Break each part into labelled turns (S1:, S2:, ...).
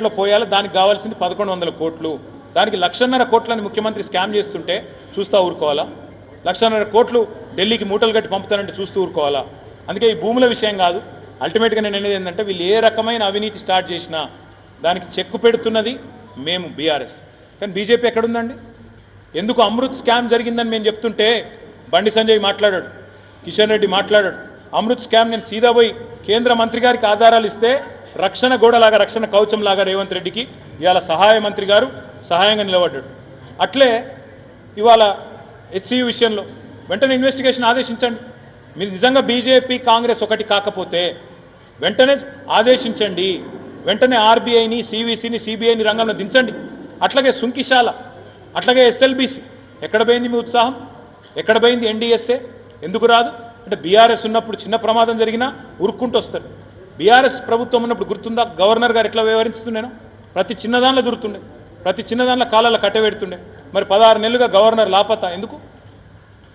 S1: లో పోయాలి. దానికి కావాల్సింది 1100 కోట్లు. దానికి 1,50,000 కోట్లని ముఖ్యమంత్రి స్కామ్ చేస్తుంటే చూస్తా ఊరుకోవాలా? 1,50,000 కోట్లు ఢిల్లీకి మూటలు కట్టి పంపుతానంటే చూస్తూ ఊరుకోవాలా? అందుకే ఈ భూముల విషయం కాదు. అల్టిమేట్గా నేను అనేది ఏంటంటే వీళ్ళు ఏ రకమైన అవినీతి స్టార్ట్ చేసినా దానికి చెక్కు పెడుతున్నది మేము బీఆర్ఎస్. కానీ బీజేపీ ఎక్కడుందండి? ఎందుకు అమృత్ స్కామ్ జరిగిందని మేము చెప్తుంటే బండి సంజయ్ మాట్లాడాడు, కిషన్ రెడ్డి మాట్లాడాడు. అమృత్ స్కామ్ నేను సీదా పోయి కేంద్ర మంత్రి గారికి ఆధారాలు ఇస్తే రక్షణ గోడలాగా, రక్షణ కవచంలాగా రేవంత్ రెడ్డికి ఇవాళ సహాయ మంత్రి గారు సహాయంగా నిలబడ్డాడు. అట్లే ఇవాళ హెచ్సియు విషయంలో వెంటనే ఇన్వెస్టిగేషన్ ఆదేశించండి. మీరు నిజంగా బీజేపీ కాంగ్రెస్ ఒకటి కాకపోతే వెంటనే ఆదేశించండి. వెంటనే ఆర్బీఐని, సివిసిని, సిబిఐని రంగంలో దించండి. అట్లాగే సుంకిశాల, అట్లాగే ఎస్ఎల్బీసీ. ఎక్కడ పోయింది మీ ఉత్సాహం? ఎక్కడ పోయింది ఎన్డీఎస్ఏ? ఎందుకు రాదు అంటే బీఆర్ఎస్ ఉన్నప్పుడు చిన్న ప్రమాదం జరిగినా ఉరుక్కుంటూ వస్తారు. బీఆర్ఎస్ ప్రభుత్వం ఉన్నప్పుడు గుర్తుందా గవర్నర్ గారు ఎట్లా వ్యవహరిస్తున్నాను? ప్రతి చిన్నదానిలో దొరుకుతుండే, ప్రతి చిన్నదానిలో కాలాల్లో కట్టబెడుతుండే. మరి 16 నెలలుగా గవర్నర్ లాపతా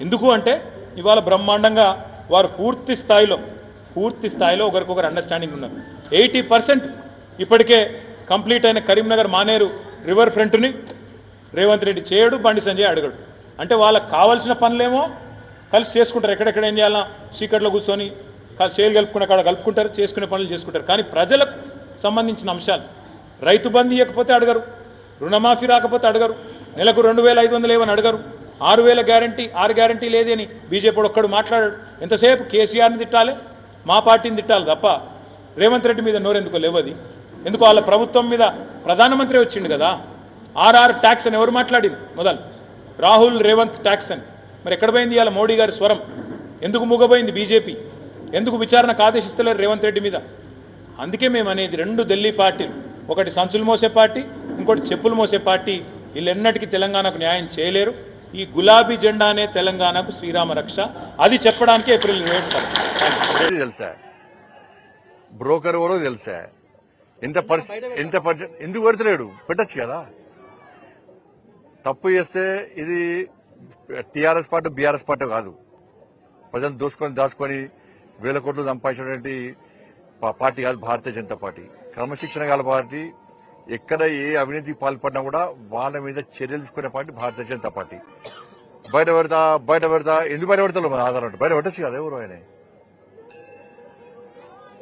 S1: ఎందుకు అంటే ఇవాళ బ్రహ్మాండంగా వారు పూర్తి స్థాయిలో ఒకరికొకరు అండర్స్టాండింగ్ ఉన్నారు. 80% ఇప్పటికే కంప్లీట్ అయిన కరీంనగర్ మానేరు రివర్ ఫ్రంట్ని రేవంత్ రెడ్డి చేయడు, బండి సంజయ్ అడగడు. అంటే వాళ్ళకి కావాల్సిన పనులేమో కలిసి చేసుకుంటారు. ఎక్కడెక్కడ ఏం చేయాలా చీకట్లో కూర్చొని చేలు కలుపుకునే కాడ కలుపుకుంటారు, చేసుకునే పనులు చేసుకుంటారు. కానీ ప్రజలకు సంబంధించిన అంశాలు, రైతు బంధు ఇవ్వకపోతే అడగరు, రుణమాఫీ రాకపోతే అడగరు, నెలకు 2,500 ఏమని అడగరు, 6,000 గ్యారంటీ 6 గ్యారంటీ లేదని బీజేపీ ఒక్కడు మాట్లాడాడు. ఎంతసేపు కేసీఆర్ని తిట్టాలి, మా పార్టీని తిట్టాలి తప్ప రేవంత్ రెడ్డి మీద నోరెందుకో లేవది. ఎందుకు వాళ్ళ ప్రభుత్వం మీద ప్రధానమంత్రి వచ్చిండు కదా. RR ట్యాక్స్ అని ఎవరు మాట్లాడింది? మొదలు రాహుల్ రేవంత్ ట్యాక్స్ అని. మరి ఎక్కడ పోయింది ఇవాళ మోడీ గారి స్వరం? ఎందుకు మూగపోయింది బీజేపీ? ఎందుకు విచారణకు ఆదేశిస్తలేరు రేవంత్ రెడ్డి మీద? అందుకే మేము అనేది 2 ఢిల్లీ పార్టీలు, ఒకటి సంచులు మోసే పార్టీ, ఇంకోటి చెప్పులు మోసే పార్టీ, వీళ్ళెన్నటికీ తెలంగాణకు న్యాయం చేయలేరు. ఈ గులాబీ జెండానే తెలంగాణకు శ్రీరామ రక్ష. అది చెప్పడానికి ఏప్రిల్ 7
S2: తెలుసా? బ్రోకర్ ఎవరో తెలుసా? ఎంత ఎందుకు పెడతలేడు? పెట్టచ్చు కదా. తప్పు చేస్తే ఇది టీఆర్ఎస్ పార్టీ బీఆర్ఎస్ పార్టీ కాదు. ప్రజలు దాచుకొని 1,000 కోట్లు సంపాదించినటువంటి పార్టీ కాదు భారతీయ జనతా పార్టీ. క్రమశిక్షణ గల పార్టీ. ఎక్కడ ఏ అవినీతికి పాల్పడినా కూడా వాళ్ళ మీద చర్యలు తీసుకునే పార్టీ భారతీయ జనతా పార్టీ. బయట పెడతా ఎందుకు బయట పెడతాడు? మన ఆధారం బయట పెట్టచ్చు కదా. ఎవరు ఆయన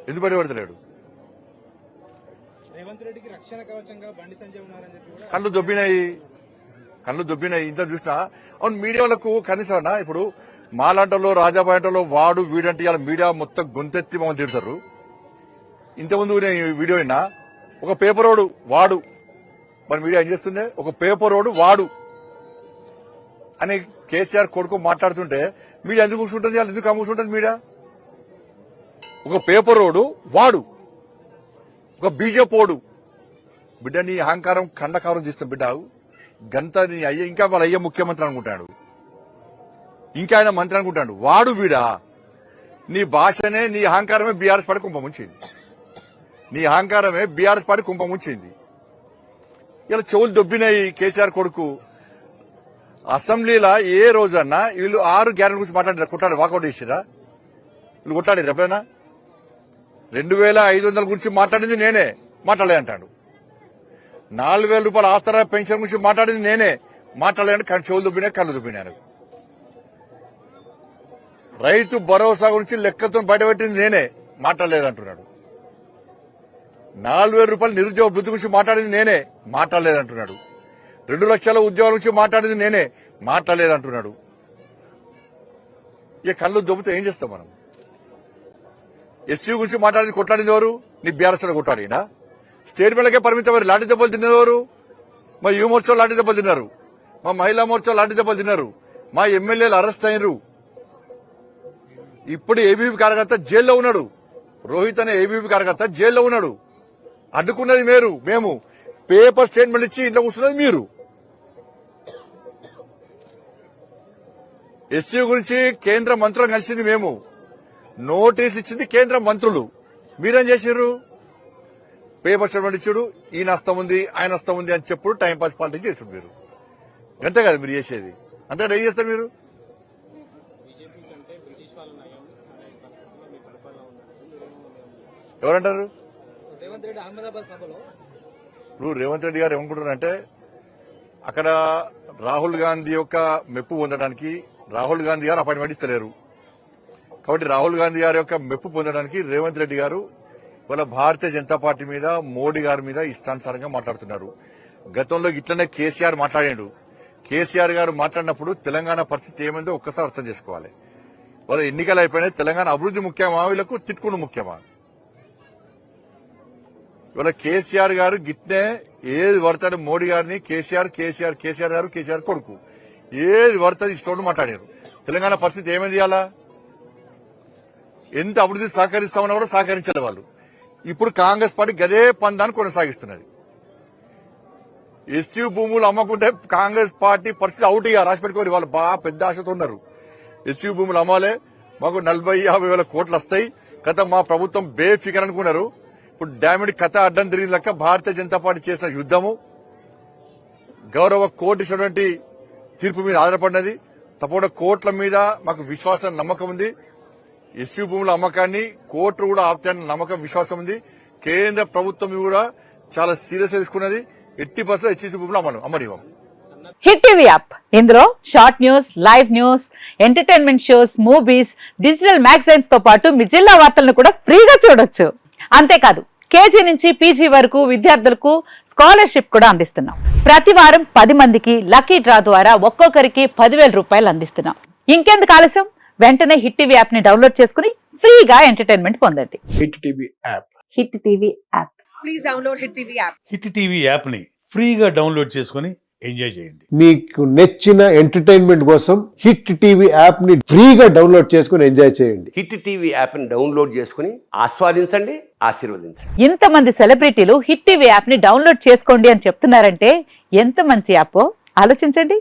S2: ఎందుకు బయట పెడతలేడు? కళ్ళు దొబ్బినాయి ఇంత చూసినా. అవును, మీడియాలకు కనీసం ఇప్పుడు మాలాంటలో రాజాబాయంటలో వాడు వీడంటే ఇలా మీడియా మొత్తం గొంతెత్తి మమ్మల్ని తిడతారు. ఇంతకుముందు నేను వీడియో అయినా ఒక పేపర్ రోడ్ వాడు, మరి మీడియా ఏం చేస్తుంది? ఒక పేపర్ రోడ్ వాడు అని కేసీఆర్ కొడుకు మాట్లాడుతుంటే మీడియా ఎందుకు కూర్చుంటుంది? ఎందుకు కూర్చుంటుంది మీడియా? ఒక పేపర్ రోడ్ వాడు, ఒక బీజేపోడు. బిడ్డ నీ అహంకారం ఖండకారం చేస్తాం బిడ్డ. గంత నీ అయ్య ఇంకా వాళ్ళ అయ్య ముఖ్యమంత్రి అనుకుంటాడు, ఇంకా ఆయన మంత్రి అనుకుంటాడు. వాడు వీడా? నీ భాషనే, నీ అహంకారమే బీఆర్ఎస్ పార్టీ కుంభముంచింది. ఇలా చెవులు దొబ్బినాయి. కేసీఆర్ కొడుకు అసెంబ్లీలో ఏ రోజన్నా వీళ్ళు 6 గ్యారెంటీ గురించి మాట్లాడారు, వాకౌట్ చేసిరా? వీళ్ళు కొట్లాడారు ఎప్పుడైనా? 2,500 గురించి మాట్లాడింది నేనే, మాట్లాడలే అంటాడు. 4,000 రూపాయల ఆస్తరా పెన్షన్ గురించి మాట్లాడింది నేనే, మాట్లాడలేని. కానీ చెవులు దొబ్బినాయి, కళ్ళు దొబ్బినాను. రైతు భరోసా గురించి లెక్కతో బయటపెట్టింది నేనే, మాట్లాడలేదంటున్నాడు. 4,000 రూపాయల నిరుద్యోగ వృద్ధి గురించి మాట్లాడింది నేనే, మాట్లాడలేదంటున్నాడు. 2 లక్షల ఉద్యోగాల గురించి మాట్లాడింది నేనే, మాట్లాడలేదంటున్నాడు. ఇక కళ్ళు దొబ్బితే ఏం చేస్తాం మనం? ఎస్సీ గురించి మాట్లాడింది కొట్లాడింది ఎవరు? నీ బీఆర్ఎస్ కొట్లాడినా? స్టేట్ బిల్లుకే పరిమితమైన లాంటి దెబ్బలు తిన్నదెవరు? మా యువ మోర్చా లాంటి దెబ్బలు తిన్నారు, మా మహిళా మోర్చా లాంటి దెబ్బలు తిన్నారు, మా ఎమ్మెల్యేలు అరెస్ట్ అయినరు. ఇప్పుడు ఏబీవీ కార్యకర్త జైల్లో ఉన్నాడు. రోహిత్ అనే ఏబీవీ కార్యకర్త జైల్లో ఉన్నాడు. అడ్డుకున్నది మేము పేపర్ స్టేట్మెంట్ ఇచ్చి ఇంట్లో కూర్చున్నది మీరు. ఎస్సీ గురించి కేంద్ర మంత్రులను కలిసింది మేము, నోటీసులు ఇచ్చింది కేంద్ర మంత్రులు. మీరేం చేశారు? పేపర్ స్టేట్మెంట్ ఇచ్చాడు, ఈయన వస్తా ఉంది ఆయన వస్తా ఉంది అని చెప్పుడు టైంపాస్ పాలిటిక్స్ చేసాడు మీరు. అంతే కదా మీరు చేసేది? అంతకంటే ఏం చేస్తారు మీరు? ఎవరంటారు?
S3: రేవంత్ రెడ్డి అహ్మదాబాద్ సభలో
S2: ఇప్పుడు రేవంత్ రెడ్డి గారు ఏమనుకుంటున్నారంటే అక్కడ రాహుల్ గాంధీ యొక్క మెప్పు పొందడానికి రాహుల్ గాంధీ గారు అపాయింట్మెంట్ ఇస్తలేరు. కాబట్టి రాహుల్ గాంధీ గారి యొక్క మెప్పు పొందడానికి రేవంత్ రెడ్డి గారు వాళ్ళ భారతీయ జనతా పార్టీ మీద మోడీ గారి మీద ఇష్టానుసారంగా మాట్లాడుతున్నారు. గతంలో ఇట్లనే కేసీఆర్ మాట్లాడాడు. కేసీఆర్ గారు మాట్లాడినప్పుడు తెలంగాణ పరిస్థితి ఏమైందో ఒక్కసారి అర్థం చేసుకోవాలి. వాళ్ళ ఎన్నికలు అయిపోయినాయి. తెలంగాణ అభివృద్ధి ముఖ్యమా, వీళ్ళకు తిట్టుకుని ముఖ్యమా? ఇవాళ కేసీఆర్ గారు గిట్నే ఏది పడతాడు మోడీ గారిని కేసీఆర్ గారు కొడుకు ఏది పడుతుంది ఇష్టం మాట్లాడారు. తెలంగాణ పరిస్థితి ఏమైంది? అలా ఎంత అభివృద్ధి సహకరిస్తామన్నా కూడా సహకరించాలి వాళ్ళు. ఇప్పుడు కాంగ్రెస్ పార్టీ గదే పందాన్ని కొనసాగిస్తున్నది. ఎస్యూ భూములు అమ్మకుంటే కాంగ్రెస్ పార్టీ పరిస్థితి అవుట్ ఇయ్య రాసి పెట్టుకోవాలి. వాళ్ళు బాగా పెద్ద ఆశతో ఉన్నారు. ఎస్యూ భూములు అమ్మాలే, మాకు 40-50 వేల కోట్లు వస్తాయి కథ, మా ప్రభుత్వం బేఫికర్ అనుకున్నారు. ఇప్పుడు డామిడ్ కథ అడ్డం తిరిగి లెక్క భారతీయ జనతా పార్టీ చేసిన యుద్దము గౌరవ కోర్టు ఇచ్చినటువంటి తీర్పు మీద ఆధారపడినది. తప్పకుండా కోర్టుల మీద మాకు విశ్వాసం నమ్మకం ఉంది. ఎస్యూ భూముల అమ్మకాన్ని కోర్టు కూడా ఆపుతాయన్న నమ్మకం విశ్వాసం ఉంది. కేంద్ర ప్రభుత్వం కూడా చాలా సీరియస్ తీసుకున్నది. 80% ఎస్యూ భూములు అమ్మనివ్వం.
S3: హిట్ టీవీ యాప్, ఇందులో short news, live news, entertainment shows, movies, digital magazines తో పాటు మీ జిల్లా వార్తలను కూడా ఫ్రీగా చూడొచ్చు. అంతేకాదు కేజీ నుంచి పీజీ వరకు విద్యార్థులకు స్కాలర్షిప్ కూడా అందిస్తున్నాం. ప్రతి వారం 10 మందికి లక్కీ డ్రా ద్వారా ఒక్కొక్కరికి 10,000 రూపాయలు అందిస్తున్నాం. ఇంకెందుకు ఆలస్యం, వెంటనే హిట్ టీవీ యాప్ ని డౌన్లోడ్ చేసుకుని ఫ్రీగా ఎంటర్టైన్మెంట్ పొందండి.
S4: Hit TV app.
S3: Hit TV app.
S5: Please download Hit TV app.
S6: Hit TV యాప్ని ఫ్రీగా డౌన్లోడ్ చేసుకొని ఎంజాయ్ చేయండి.
S4: మీకు నచ్చిన ఎంటర్టైన్మెంట్ కోసం హిట్ టీవీ యాప్ ని ఫ్రీగా డౌన్లోడ్ చేసుకుని ఎంజాయ్ చేయండి.
S7: హిట్ టీవీ యాప్ని డౌన్లోడ్ చేసుకుని ఆస్వాదించండి, ఆశీర్వదించండి.
S3: ఇంతమంది సెలబ్రిటీలు హిట్ టీవీ యాప్ ని డౌన్లోడ్ చేసుకోండి అని చెప్తున్నారంటే ఎంత మంచి యాప్ ఆలోచించండి.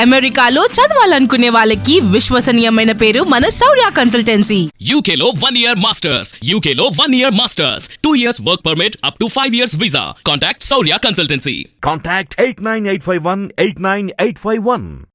S8: అమెరికాలో చదవాలనుకునే వాళ్ళకి విశ్వసనీయమైన పేరు మన శౌర్య కన్సల్టెన్సీ.
S9: UK లో 1 year masters. UK లో 1 year masters. 2 years work permit up to 5 years visa. Contact Saurya Consultancy.
S10: Contact 89851 89851.